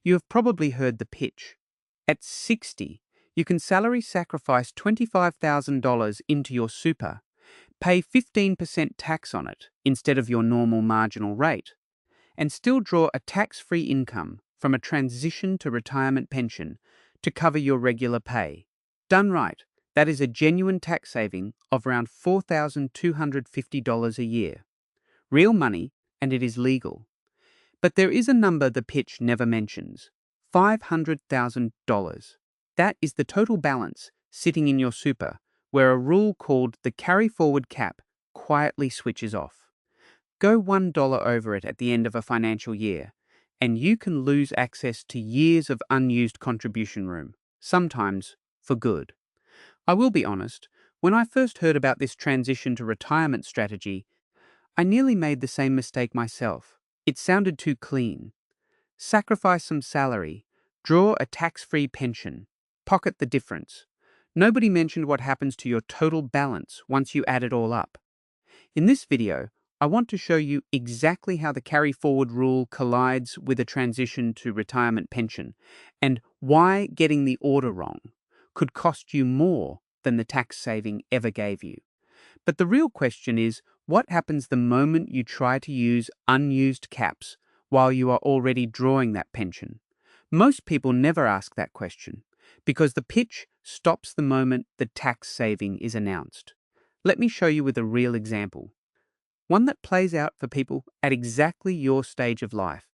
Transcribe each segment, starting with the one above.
You have probably heard the pitch. At 60, you can salary sacrifice $25,000 into your super, pay 15% tax on it instead of your normal marginal rate, and still draw a tax-free income from a transition to retirement pension to cover your regular pay. Done right, that is a genuine tax saving of around $4,250 a year. Real money, and it is legal. But there is a number the pitch never mentions: $500,000. That is the total balance sitting in your super, where a rule called the carry-forward cap quietly switches off. Go $1 over it at the end of a financial year, and you can lose access to years of unused contribution room, sometimes for good. I will be honest, when I first heard about this transition to retirement strategy, I nearly made the same mistake myself. It sounded too clean. Sacrifice some salary, draw a tax-free pension, pocket the difference. Nobody mentioned what happens to your total balance once you add it all up. In this video, I want to show you exactly how the carry-forward rule collides with a transition to retirement pension, and why getting the order wrong could cost you more than the tax saving ever gave you. But the real question is, what happens the moment you try to use unused caps while you are already drawing that pension? Most people never ask that question, because the pitch stops the moment the tax saving is announced. Let me show you with a real example. One that plays out for people at exactly your stage of life.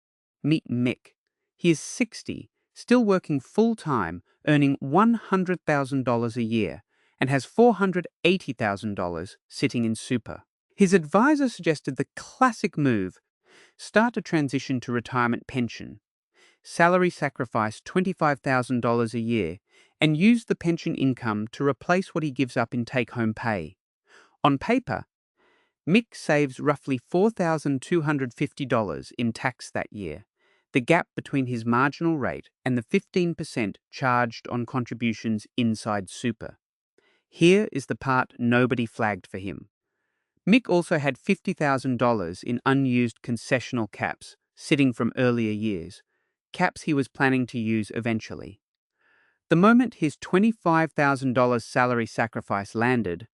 Meet Mick. He is 60, still working full-time, earning $100,000 a year, and has $480,000 sitting in super. His advisor suggested the classic move: start a transition to retirement pension, salary sacrifice $25,000 a year, and use the pension income to replace what he gives up in take-home pay. On paper, Mick saves roughly $4,250 in tax that year, the gap between his marginal rate and the 15% charged on contributions inside super. Here is the part nobody flagged for him. Mick also had $50,000 in unused concessional caps sitting from earlier years, caps he was planning to use eventually. The moment his $25,000 salary sacrifice landed,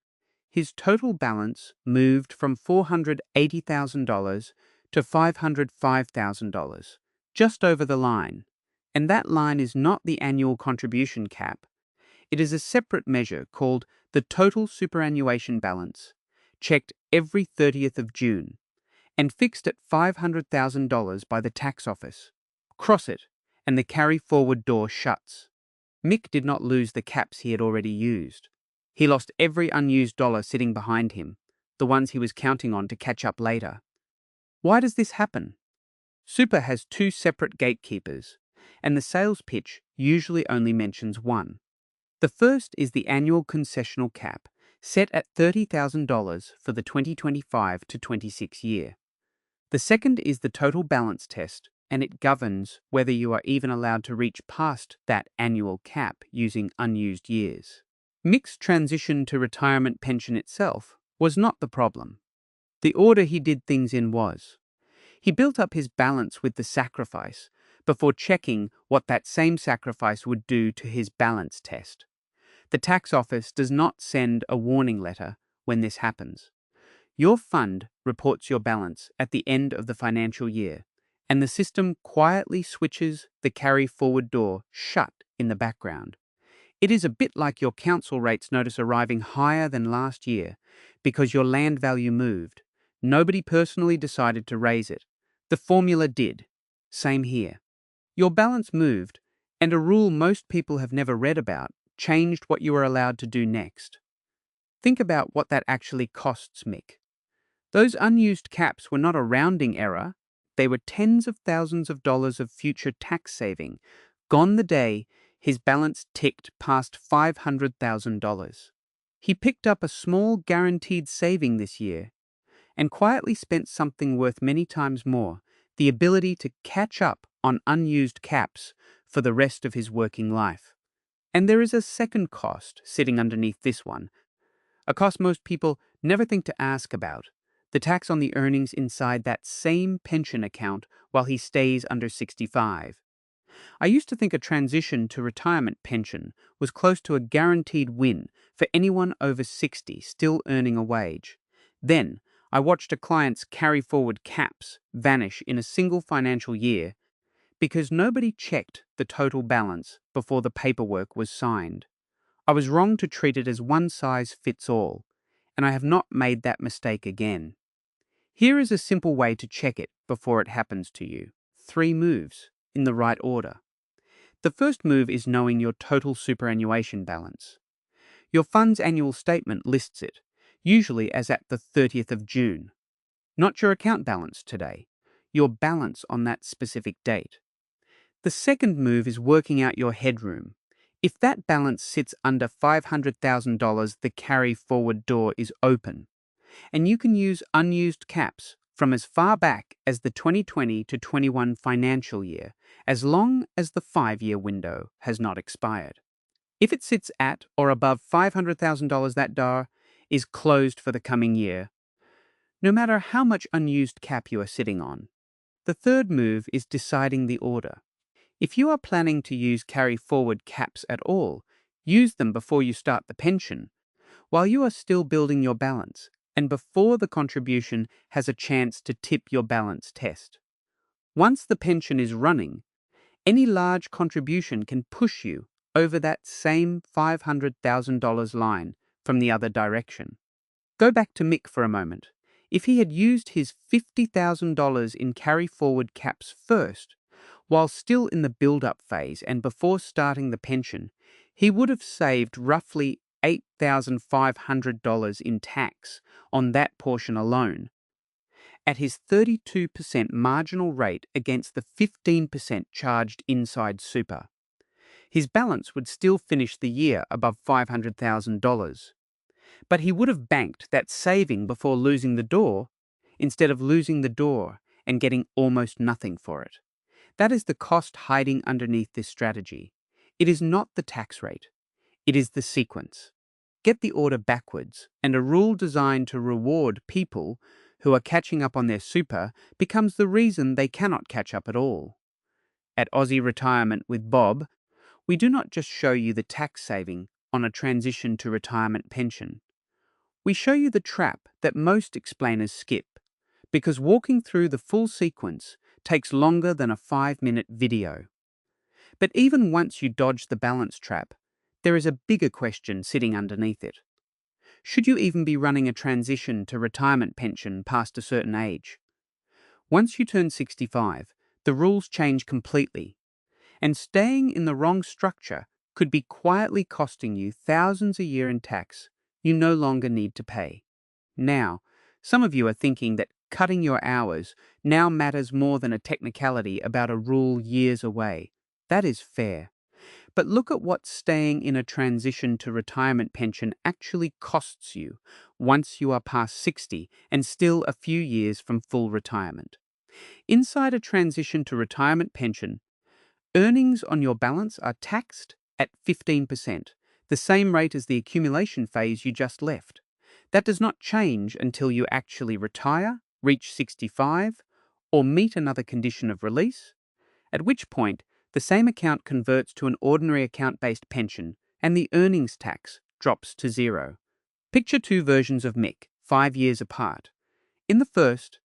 his total balance moved from $480,000 to $505,000, just over the line. And that line is not the annual contribution cap. It is a separate measure called the Total Superannuation Balance, checked every 30th of June, and fixed at $500,000 by the tax office. Cross it, and the carry-forward door shuts. Mick did not lose the caps he had already used. He lost every unused dollar sitting behind him, the ones he was counting on to catch up later. Why does this happen? Super has two separate gatekeepers, and the sales pitch usually only mentions one. The first is the annual concessional cap, set at $30,000 for the 2025 to 26 year. The second is the total balance test, and it governs whether you are even allowed to reach past that annual cap using unused years. Mick's transition to retirement pension itself was not the problem. The order he did things in was. He built up his balance with the sacrifice before checking what that same sacrifice would do to his balance test. The tax office does not send a warning letter when this happens. Your fund reports your balance at the end of the financial year, and the system quietly switches the carry-forward door shut in the background. It is a bit like your council rates notice arriving higher than last year because your land value moved. Nobody personally decided to raise it. The formula did. Same here. Your balance moved, and a rule most people have never read about changed what you are allowed to do next. Think about what that actually costs Mick. Those unused caps were not a rounding error. They were tens of thousands of dollars of future tax saving, gone the day his balance ticked past $500,000. He picked up a small guaranteed saving this year and quietly spent something worth many times more: the ability to catch up on unused caps for the rest of his working life. And there is a second cost sitting underneath this one, a cost most people never think to ask about: the tax on the earnings inside that same pension account while he stays under 65. I used to think a transition to retirement pension was close to a guaranteed win for anyone over 60 still earning a wage. Then, I watched a client's carry forward caps vanish in a single financial year because nobody checked the total balance before the paperwork was signed. I was wrong to treat it as one size fits all, and I have not made that mistake again. Here is a simple way to check it before it happens to you. 3 moves in the right order. The first move is knowing your total superannuation balance. Your fund's annual statement lists it, usually as at the 30th of June. Not your account balance today, your balance on that specific date. The second move is working out your headroom. If that balance sits under $500,000, the carry forward door is open, and you can use unused caps from as far back as the 2020 to 21 financial year, as long as the 5-year window has not expired. If it sits at or above $500,000, that door is closed for the coming year, no matter how much unused cap you are sitting on. The third move is deciding the order. If you are planning to use carry forward caps at all, use them before you start the pension, while you are still building your balance, and before the contribution has a chance to tip your balance test. Once the pension is running, any large contribution can push you over that same $500,000 line from the other direction. Go back to Mick for a moment. If he had used his $50,000 in carry forward caps first, while still in the build-up phase and before starting the pension, he would have saved roughly $8,500 in tax on that portion alone. At his 32% marginal rate against the 15% charged inside super, his balance would still finish the year above $500,000. But he would have banked that saving before losing the door, instead of losing the door and getting almost nothing for it. That is the cost hiding underneath this strategy. It is not the tax rate. It is the sequence. Get the order backwards, and a rule designed to reward people who are catching up on their super becomes the reason they cannot catch up at all. At Aussie Retirement with Bob, we do not just show you the tax saving on a transition to retirement pension. We show you the trap that most explainers skip, because walking through the full sequence takes longer than a 5-minute video. But even once you dodge the balance trap, there is a bigger question sitting underneath it. Should you even be running a transition to retirement pension past a certain age? Once you turn 65, the rules change completely, and staying in the wrong structure could be quietly costing you thousands a year in tax you no longer need to pay. Now, some of you are thinking that cutting your hours now matters more than a technicality about a rule years away. That is fair. But look at what staying in a transition to retirement pension actually costs you once you are past 60 and still a few years from full retirement. Inside a transition to retirement pension, earnings on your balance are taxed at 15%, the same rate as the accumulation phase you just left. That does not change until you actually retire, reach 65, or meet another condition of release, at which point the same account converts to an ordinary account-based pension and the earnings tax drops to zero. Picture 2 versions of Mick, 5 years apart. In the first,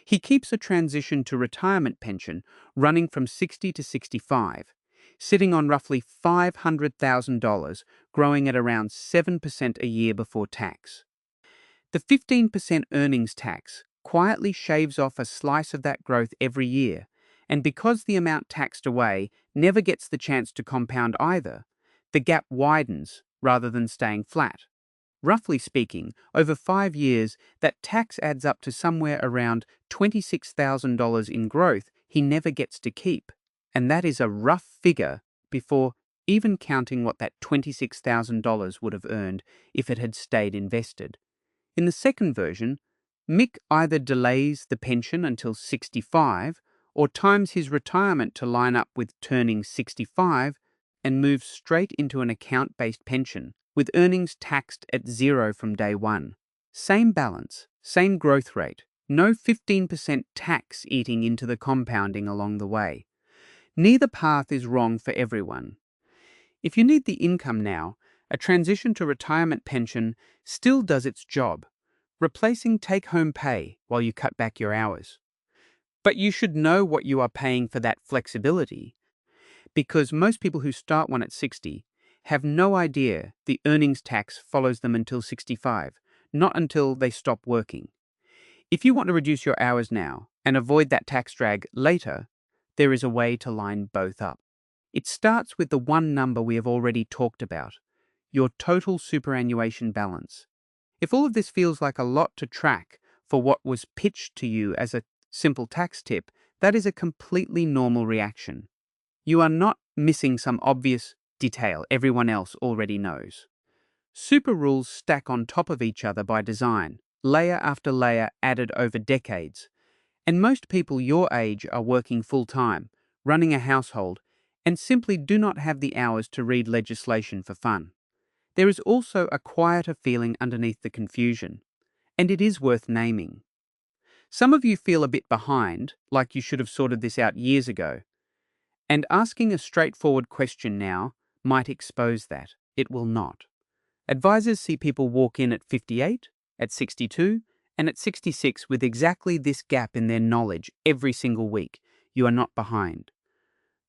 he keeps a transition to retirement pension running from 60 to 65, sitting on roughly $500,000, growing at around 7% a year before tax. The 15% earnings tax quietly shaves off a slice of that growth every year, and because the amount taxed away never gets the chance to compound either, the gap widens rather than staying flat. Roughly speaking, over 5 years, that tax adds up to somewhere around $26,000 in growth he never gets to keep. And that is a rough figure before even counting what that $26,000 would have earned if it had stayed invested. In the second version, Mick either delays the pension until 65 or times his retirement to line up with turning 65 and moves straight into an account-based pension, with earnings taxed at zero from day one. Same balance, same growth rate, no 15% tax eating into the compounding along the way. Neither path is wrong for everyone. If you need the income now, a transition to retirement pension still does its job, replacing take-home pay while you cut back your hours. But you should know what you are paying for that flexibility, because most people who start one at 60 have no idea the earnings tax follows them until 65, not until they stop working. If you want to reduce your hours now and avoid that tax drag later, there is a way to line both up. It starts with the one number we have already talked about, your total superannuation balance. If all of this feels like a lot to track for what was pitched to you as a simple tax tip, that is a completely normal reaction. You are not missing some obvious detail everyone else already knows. Super rules stack on top of each other by design, layer after layer added over decades. And most people your age are working full-time, running a household, and simply do not have the hours to read legislation for fun. There is also a quieter feeling underneath the confusion, and it is worth naming. Some of you feel a bit behind, like you should have sorted this out years ago. And asking a straightforward question now might expose that. It will not. Advisors see people walk in at 58, at 62, and at 66 with exactly this gap in their knowledge every single week. You are not behind.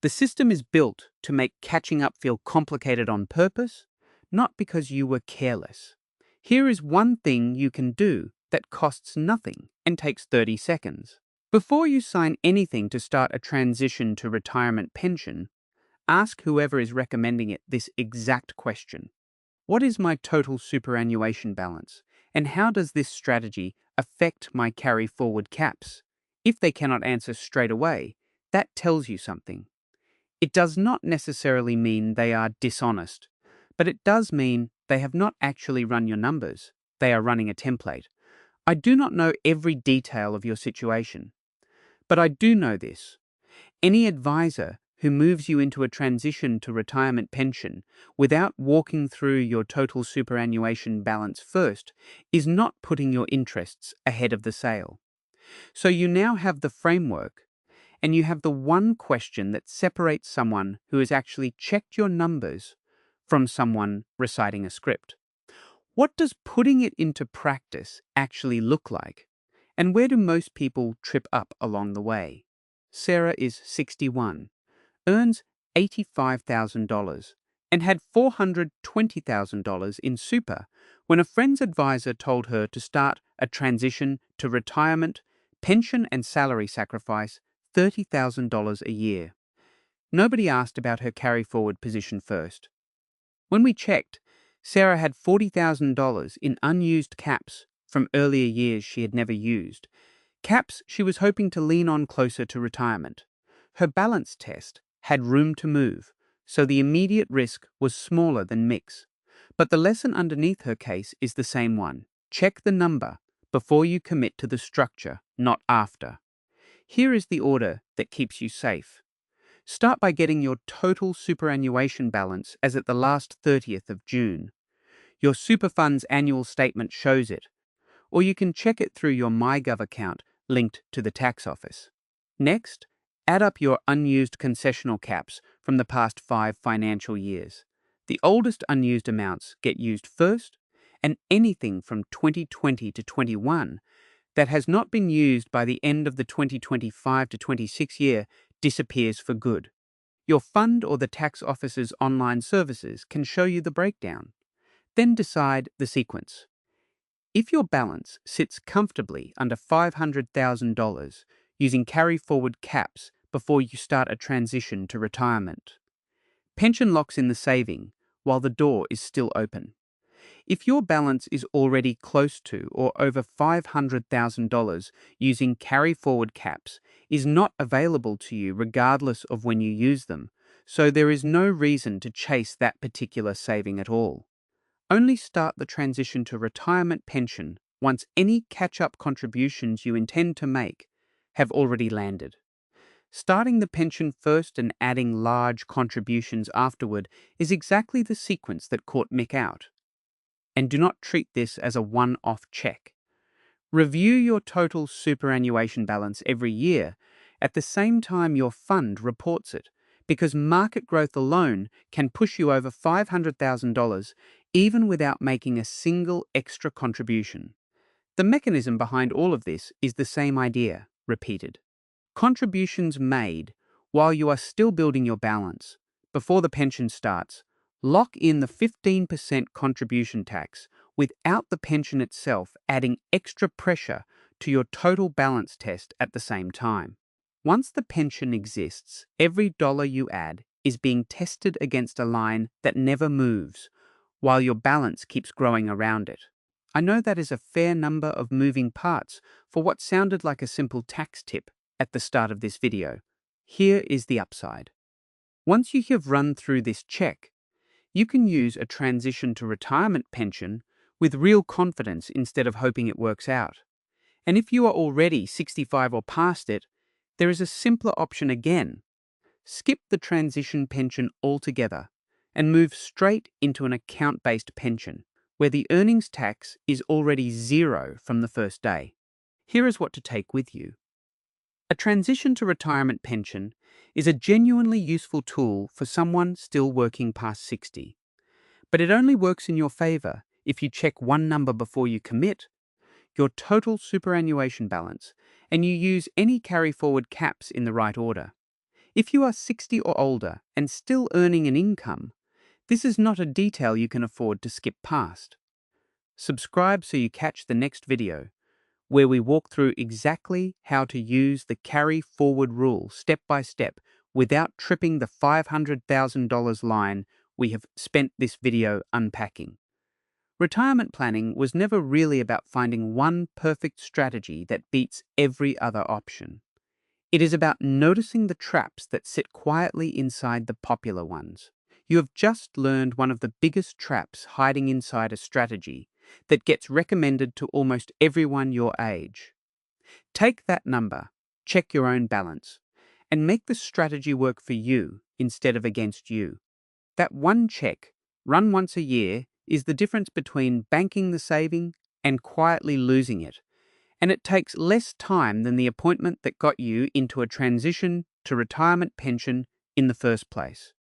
The system is built to make catching up feel complicated on purpose, not because you were careless. Here is one thing you can do that costs nothing and takes 30 seconds. Before you sign anything to start a transition to retirement pension, ask whoever is recommending it this exact question. What is my total superannuation balance, and how does this strategy affect my carry-forward caps? If they cannot answer straight away, that tells you something. It does not necessarily mean they are dishonest, but it does mean they have not actually run your numbers. They are running a template. I do not know every detail of your situation, but I do know this. Any advisor who moves you into a transition to retirement pension without walking through your total superannuation balance first is not putting your interests ahead of the sale. So you now have the framework, and you have the one question that separates someone who has actually checked your numbers from someone reciting a script. What does putting it into practice actually look like? And where do most people trip up along the way? Sarah is 61, earns $85,000, and had $420,000 in super when a friend's advisor told her to start a transition to retirement, pension and salary sacrifice $30,000 a year. Nobody asked about her carry-forward position first. When we checked, Sarah had $40,000 in unused caps from earlier years she had never used, caps she was hoping to lean on closer to retirement. Her balance test had room to move, so the immediate risk was smaller than mix. But the lesson underneath her case is the same one. Check the number before you commit to the structure, not after. Here is the order that keeps you safe. Start by getting your total superannuation balance as at the last 30th of June. Your super fund's annual statement shows it, or you can check it through your MyGov account linked to the tax office. Next, add up your unused concessional caps from the past 5 financial years. The oldest unused amounts get used first, and anything from 2020 to 21 that has not been used by the end of the 2025 to 26 year disappears for good. Your fund or the tax office's online services can show you the breakdown. Then decide the sequence. If your balance sits comfortably under $500,000 using carry-forward caps before you start a transition to retirement, pension locks in the saving while the door is still open. If your balance is already close to or over $500,000 using carry-forward caps is not available to you regardless of when you use them, so there is no reason to chase that particular saving at all. Only start the transition to retirement pension once any catch-up contributions you intend to make have already landed. Starting the pension first and adding large contributions afterward is exactly the sequence that caught Mick out. And do not treat this as a one-off check. Review your total superannuation balance every year at the same time your fund reports it because market growth alone can push you over $500,000 even without making a single extra contribution. The mechanism behind all of this is the same idea, repeated. Contributions made while you are still building your balance, before the pension starts, lock in the 15% contribution tax without the pension itself adding extra pressure to your total balance test at the same time. Once the pension exists, every dollar you add is being tested against a line that never moves, while your balance keeps growing around it. I know that is a fair number of moving parts for what sounded like a simple tax tip at the start of this video. Here is the upside. Once you have run through this check, you can use a transition to retirement pension with real confidence instead of hoping it works out. And if you are already 65 or past it, there is a simpler option again. Skip the transition pension altogether and move straight into an account-based pension, where the earnings tax is already zero from the first day. Here is what to take with you. A transition to retirement pension is a genuinely useful tool for someone still working past 60. But it only works in your favor if you check one number before you commit, your total superannuation balance, and you use any carry-forward caps in the right order. If you are 60 or older and still earning an income, this is not a detail you can afford to skip past. Subscribe so you catch the next video, where we walk through exactly how to use the carry forward rule step by step without tripping the $500,000 line we have spent this video unpacking. Retirement planning was never really about finding one perfect strategy that beats every other option. It is about noticing the traps that sit quietly inside the popular ones. You have just learned one of the biggest traps hiding inside a strategy that gets recommended to almost everyone your age. Take that number, check your own balance, and make the strategy work for you instead of against you. That one check, run once a year, is the difference between banking the saving and quietly losing it. And it takes less time than the appointment that got you into a transition to retirement pension in the first place.